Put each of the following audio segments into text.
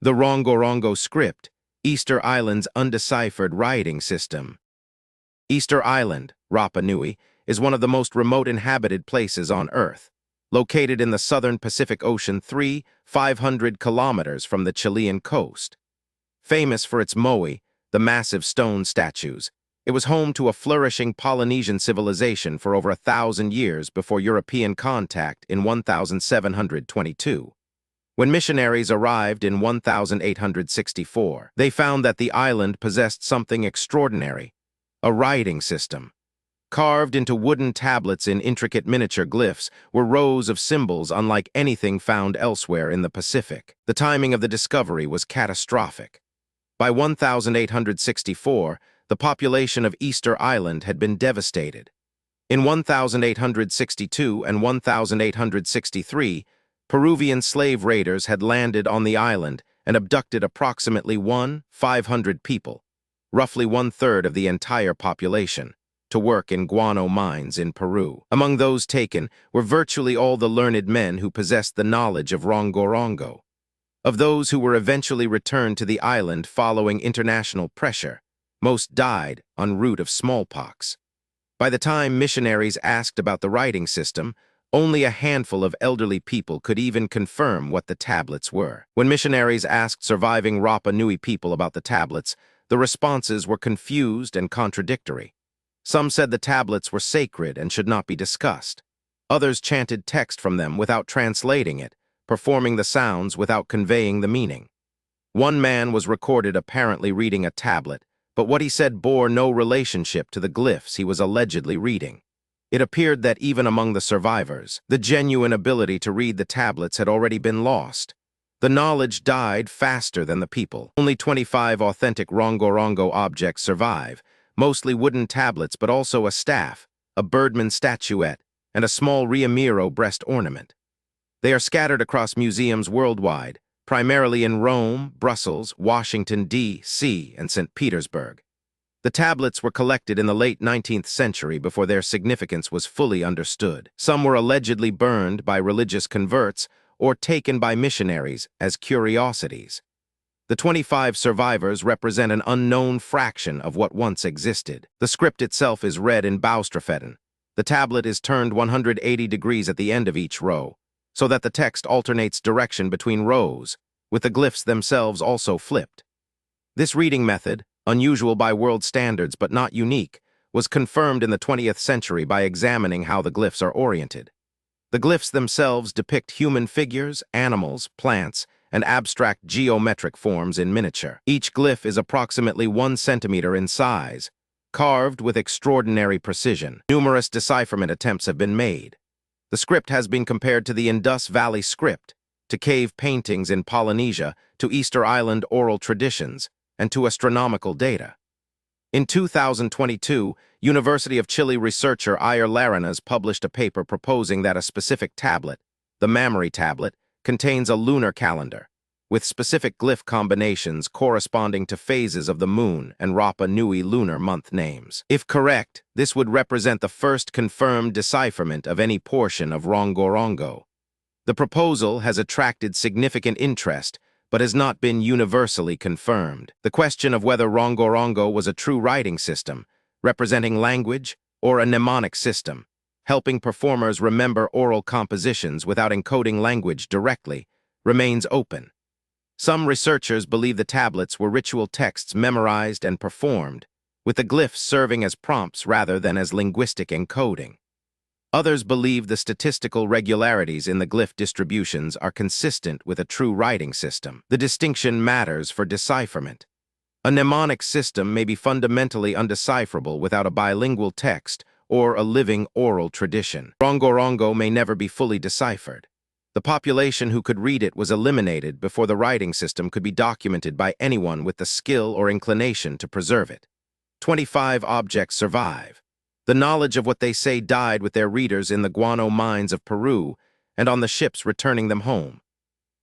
The Rongorongo script, Easter Island's undeciphered writing system. Easter Island, Rapa Nui, is one of the most remote inhabited places on Earth, located in the southern Pacific Ocean 500 kilometers from the Chilean coast. Famous for its moai, the massive stone statues, it was home to a flourishing Polynesian civilization for over 1,000 years before European contact in 1722. When missionaries arrived in 1864, they found that the island possessed something extraordinary, a writing system. Carved into wooden tablets in intricate miniature glyphs were rows of symbols unlike anything found elsewhere in the Pacific. The timing of the discovery was catastrophic. By 1864, the population of Easter Island had been devastated. In 1862 and 1863, Peruvian slave raiders had landed on the island and abducted approximately 500 people, roughly one-third of the entire population, to work in guano mines in Peru. Among those taken were virtually all the learned men who possessed the knowledge of Rongorongo. Of those who were eventually returned to the island following international pressure, most died en route of smallpox. By the time missionaries asked about the writing system, only a handful of elderly people could even confirm what the tablets were. When missionaries asked surviving Rapa Nui people about the tablets, the responses were confused and contradictory. Some said the tablets were sacred and should not be discussed. Others chanted text from them without translating it, performing the sounds without conveying the meaning. One man was recorded apparently reading a tablet, but what he said bore no relationship to the glyphs he was allegedly reading. It appeared that even among the survivors, the genuine ability to read the tablets had already been lost. The knowledge died faster than the people. Only 25 authentic Rongorongo objects survive, mostly wooden tablets but also a staff, a birdman statuette, and a small Riamiro breast ornament. They are scattered across museums worldwide, primarily in Rome, Brussels, Washington, D.C., and St. Petersburg. The tablets were collected in the late 19th century before their significance was fully understood. Some were allegedly burned by religious converts or taken by missionaries as curiosities. The 25 survivors represent an unknown fraction of what once existed. The script itself is read in Bouwstraffen. The tablet is turned 180 degrees at the end of each row, so that the text alternates direction between rows, with the glyphs themselves also flipped. This reading method, unusual by world standards but not unique, was confirmed in the 20th century by examining how the glyphs are oriented. The glyphs themselves depict human figures, animals, plants, and abstract geometric forms in miniature. Each glyph is approximately 1 centimeter in size, carved with extraordinary precision. Numerous decipherment attempts have been made. The script has been compared to the Indus Valley script, to cave paintings in Polynesia, to Easter Island oral traditions, and to astronomical data. In 2022, University of Chile researcher Ior Larenas published a paper proposing that a specific tablet, the Mammary tablet, contains a lunar calendar, with specific glyph combinations corresponding to phases of the moon and Rapa Nui lunar month names. If correct, this would represent the first confirmed decipherment of any portion of Rongorongo. The proposal has attracted significant interest, but has not been universally confirmed. The question of whether Rongorongo was a true writing system, representing language, or a mnemonic system, helping performers remember oral compositions without encoding language directly, remains open. Some researchers believe the tablets were ritual texts memorized and performed, with the glyphs serving as prompts rather than as linguistic encoding. Others believe the statistical regularities in the glyph distributions are consistent with a true writing system. The distinction matters for decipherment. A mnemonic system may be fundamentally undecipherable without a bilingual text or a living oral tradition. Rongorongo may never be fully deciphered. The population who could read it was eliminated before the writing system could be documented by anyone with the skill or inclination to preserve it. 25 objects survive. The knowledge of what they say died with their readers in the guano mines of Peru and on the ships returning them home.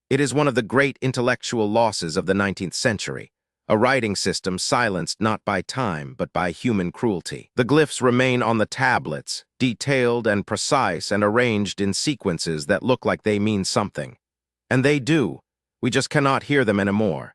It is one of the great intellectual losses of the 19th century, a writing system silenced not by time but by human cruelty. The glyphs remain on the tablets, detailed and precise and arranged in sequences that look like they mean something. And they do, We just cannot hear them anymore.